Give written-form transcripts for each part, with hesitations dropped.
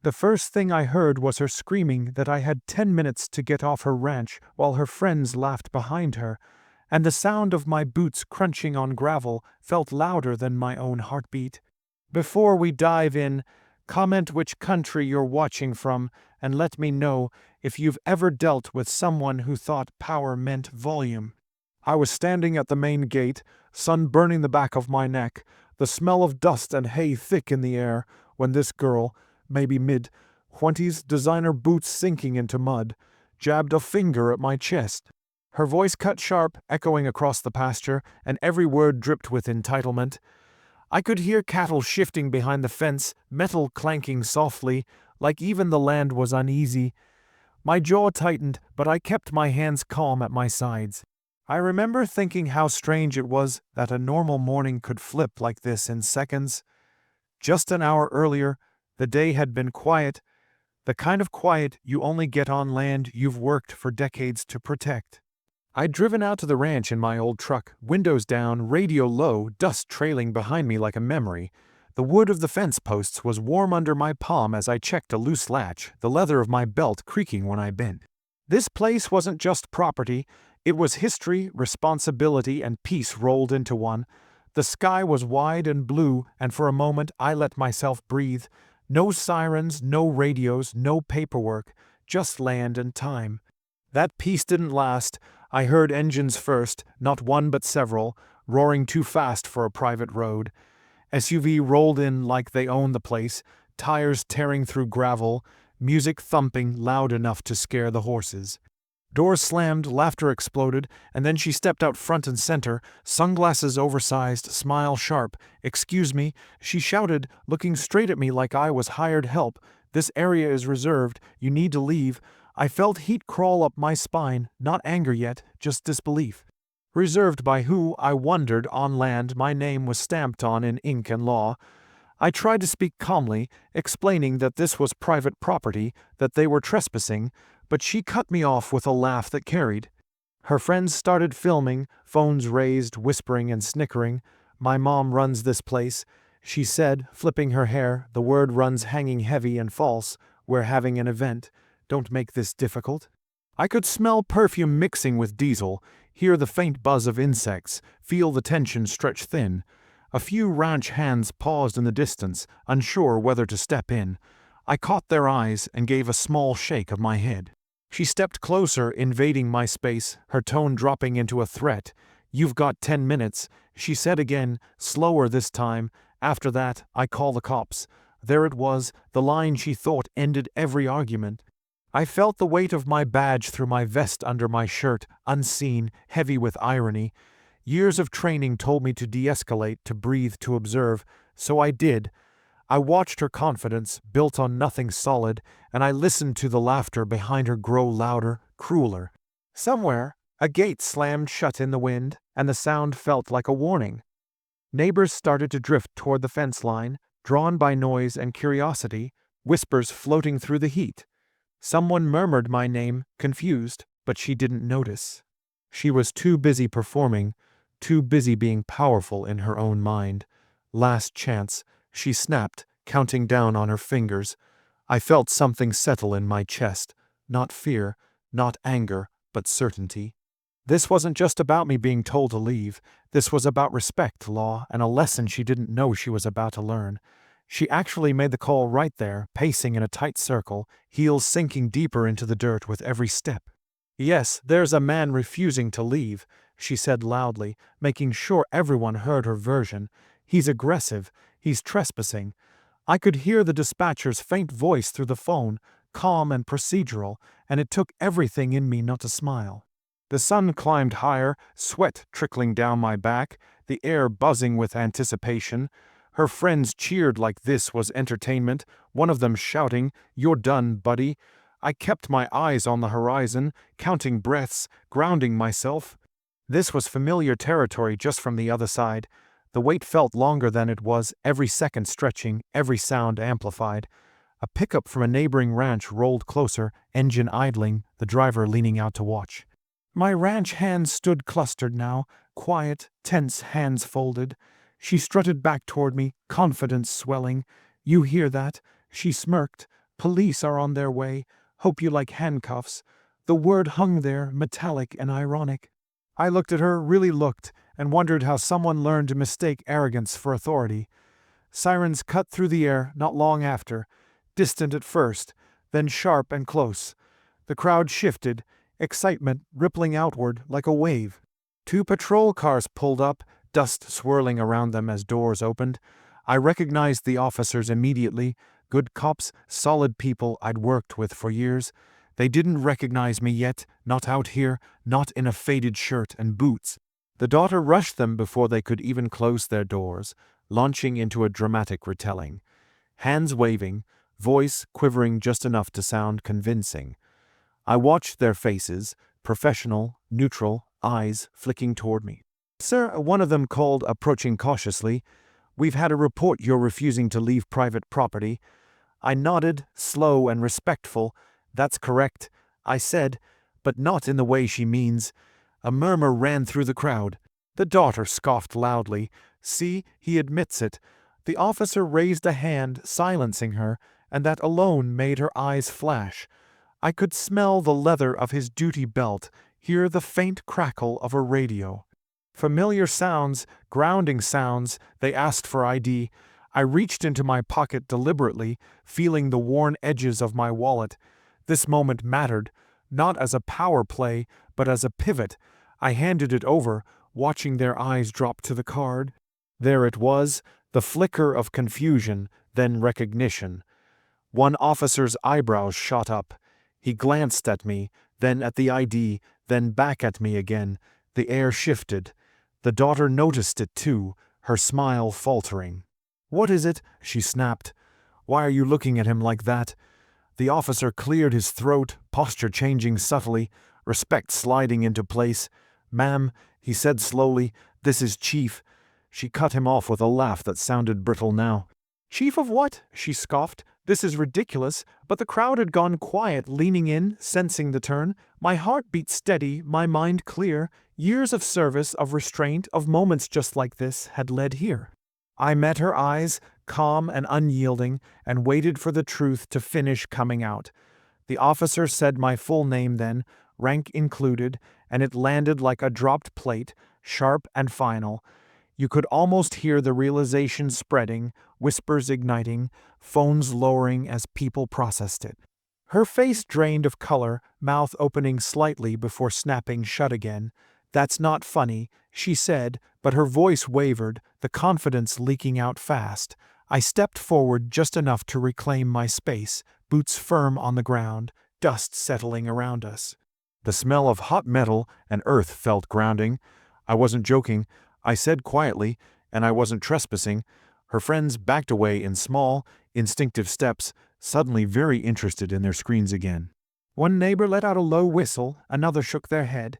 The first thing I heard was her screaming that I had 10 minutes to get off her ranch while her friends laughed behind her, and the sound of my boots crunching on gravel felt louder than my own heartbeat. Before we dive in, comment which country you're watching from and let me know if you've ever dealt with someone who thought power meant volume. I was standing at the main gate, sun burning the back of my neck, the smell of dust and hay thick in the air, when this girl, maybe mid-20s, designer boots sinking into mud, jabbed a finger at my chest. Her voice cut sharp, echoing across the pasture, and every word dripped with entitlement. I could hear cattle shifting behind the fence, metal clanking softly, like even the land was uneasy. My jaw tightened, but I kept my hands calm at my sides. I remember thinking how strange it was that a normal morning could flip like this in seconds. Just an hour earlier, the day had been quiet, the kind of quiet you only get on land you've worked for decades to protect. I'd driven out to the ranch in my old truck, windows down, radio low, dust trailing behind me like a memory. The wood of the fence posts was warm under my palm as I checked a loose latch, the leather of my belt creaking when I bent. This place wasn't just property, it was history, responsibility, and peace rolled into one. The sky was wide and blue, and for a moment I let myself breathe. No sirens, no radios, no paperwork, just land and time. That peace didn't last. I heard engines first, not one but several, roaring too fast for a private road. SUV rolled in like they owned the place, tires tearing through gravel, music thumping loud enough to scare the horses. Doors slammed, laughter exploded, and then she stepped out front and center, sunglasses oversized, smile sharp. "Excuse me," she shouted, looking straight at me like I was hired help. "This area is reserved. You need to leave." I felt heat crawl up my spine, not anger yet, just disbelief. Reserved by who, I wondered. On land my name was stamped on in ink and law. I tried to speak calmly, explaining that this was private property, that they were trespassing, but she cut me off with a laugh that carried. Her friends started filming, phones raised, whispering and snickering. "My mom runs this place," she said, flipping her hair, the word runs hanging heavy and false. "We're having an event. Don't make this difficult." I could smell perfume mixing with diesel, hear the faint buzz of insects, feel the tension stretch thin. A few ranch hands paused in the distance, unsure whether to step in. I caught their eyes and gave a small shake of my head. She stepped closer, invading my space, her tone dropping into a threat. "You've got 10 minutes, she said again, slower this time. "After that, I call the cops." There it was, the line she thought ended every argument. I felt the weight of my badge through my vest under my shirt, unseen, heavy with irony. Years of training told me to de-escalate, to breathe, to observe, so I did. I watched her confidence, built on nothing solid, and I listened to the laughter behind her grow louder, crueler. Somewhere, a gate slammed shut in the wind, and the sound felt like a warning. Neighbors started to drift toward the fence line, drawn by noise and curiosity, whispers floating through the heat. Someone murmured my name, confused, but she didn't notice. She was too busy performing, too busy being powerful in her own mind. "Last chance," she snapped, counting down on her fingers. I felt something settle in my chest. Not fear, not anger, but certainty. This wasn't just about me being told to leave. This was about respect, law, and a lesson she didn't know she was about to learn. She actually made the call right there, pacing in a tight circle, heels sinking deeper into the dirt with every step. "Yes, there's a man refusing to leave," she said loudly, making sure everyone heard her version. "He's aggressive. He's trespassing." I could hear the dispatcher's faint voice through the phone, calm and procedural, and it took everything in me not to smile. The sun climbed higher, sweat trickling down my back, the air buzzing with anticipation. Her friends cheered like this was entertainment, one of them shouting, "You're done, buddy." I kept my eyes on the horizon, counting breaths, grounding myself. This was familiar territory just from the other side. The wait felt longer than it was, every second stretching, every sound amplified. A pickup from a neighboring ranch rolled closer, engine idling, the driver leaning out to watch. My ranch hands stood clustered now, quiet, tense hands folded. She strutted back toward me, confidence swelling. "You hear that?" She smirked. Police are on their way. Hope you like handcuffs." The word hung there, metallic and ironic. I looked at her, really looked, and wondered how someone learned to mistake arrogance for authority. Sirens cut through the air not long after, distant at first, then sharp and close. The crowd shifted, excitement rippling outward like a wave. 2 patrol cars pulled up, dust swirling around them as doors opened. I recognized the officers immediately, good cops, solid people I'd worked with for years. They didn't recognize me yet, not out here, not in a faded shirt and boots. The daughter rushed them before they could even close their doors, launching into a dramatic retelling. Hands waving, voice quivering just enough to sound convincing. I watched their faces, professional, neutral, eyes flicking toward me. "Sir," one of them called, approaching cautiously, "we've had a report you're refusing to leave private property." I nodded, slow and respectful. "That's correct," I said, "but not in the way she means." A murmur ran through the crowd. The daughter scoffed loudly. "See, he admits it." The officer raised a hand, silencing her, and that alone made her eyes flash. I could smell the leather of his duty belt, hear the faint crackle of a radio. Familiar sounds, grounding sounds. They asked for ID. I reached into my pocket deliberately, feeling the worn edges of my wallet. This moment mattered, not as a power play, but as a pivot. I handed it over, watching their eyes drop to the card. There it was, the flicker of confusion, then recognition. One officer's eyebrows shot up. He glanced at me, then at the ID, then back at me again. The air shifted. The daughter noticed it too, her smile faltering. "What is it?" she snapped. "Why are you looking at him like that?" The officer cleared his throat, posture changing subtly, respect sliding into place. "Ma'am," he said slowly, "this is Chief." She cut him off with a laugh that sounded brittle now. "Chief of what?" she scoffed. "This is ridiculous." But the crowd had gone quiet, leaning in, sensing the turn. My heart beat steady, my mind clear. Years of service, of restraint, of moments just like this had led here. I met her eyes, calm and unyielding, and waited for the truth to finish coming out. The officer said my full name then, rank included, and it landed like a dropped plate, sharp and final. You could almost hear the realization spreading, whispers igniting, phones lowering as people processed it. Her face drained of color, mouth opening slightly before snapping shut again. "That's not funny," she said, but her voice wavered, the confidence leaking out fast. I stepped forward just enough to reclaim my space, boots firm on the ground, dust settling around us. The smell of hot metal and earth felt grounding. I wasn't joking, I said quietly, and I wasn't trespassing. Her friends backed away in small, instinctive steps, suddenly very interested in their screens again. One neighbor let out a low whistle, another shook their head.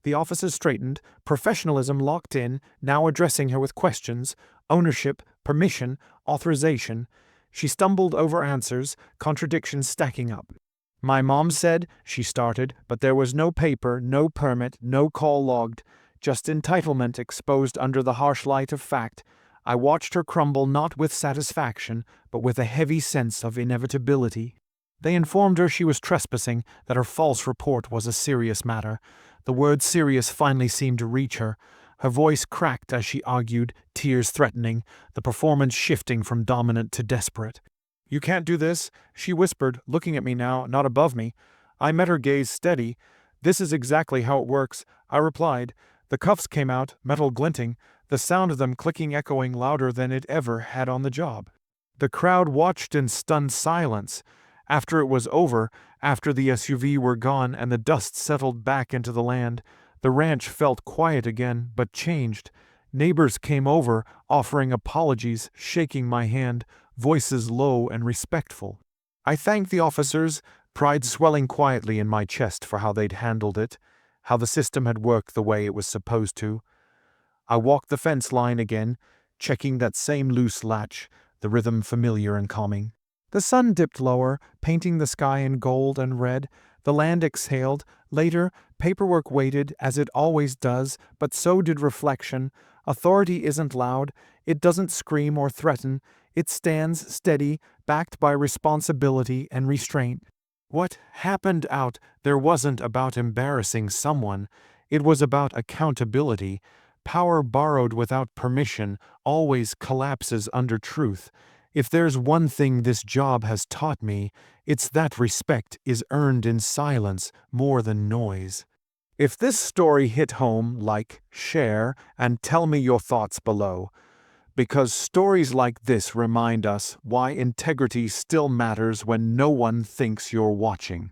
The officers straightened, professionalism locked in, now addressing her with questions, ownership, permission, authorization. She stumbled over answers, contradictions stacking up. "My mom said," she started, but there was no paper, no permit, no call logged, just entitlement exposed under the harsh light of fact. I watched her crumble not with satisfaction, but with a heavy sense of inevitability. They informed her she was trespassing, that her false report was a serious matter. The word serious finally seemed to reach her. Her voice cracked as she argued, tears threatening, the performance shifting from dominant to desperate. "You can't do this," she whispered, looking at me now, not above me. I met her gaze steady. "This is exactly how it works," I replied. The cuffs came out, metal glinting, the sound of them clicking echoing louder than it ever had on the job. The crowd watched in stunned silence. After it was over, after the SUV were gone and the dust settled back into the land, the ranch felt quiet again, but changed. Neighbors came over, offering apologies, shaking my hand, voices low and respectful. I thanked the officers, pride swelling quietly in my chest for how they'd handled it, how the system had worked the way it was supposed to. I walked the fence line again, checking that same loose latch, the rhythm familiar and calming. The sun dipped lower, painting the sky in gold and red. The land exhaled. Later, paperwork waited, as it always does, but so did reflection. Authority isn't loud. It doesn't scream or threaten. It stands steady, backed by responsibility and restraint. What happened out there wasn't about embarrassing someone, it was about accountability. Power borrowed without permission always collapses under truth. If there's one thing this job has taught me, it's that respect is earned in silence more than noise. If this story hit home, like, share, and tell me your thoughts below. Because stories like this remind us why integrity still matters when no one thinks you're watching.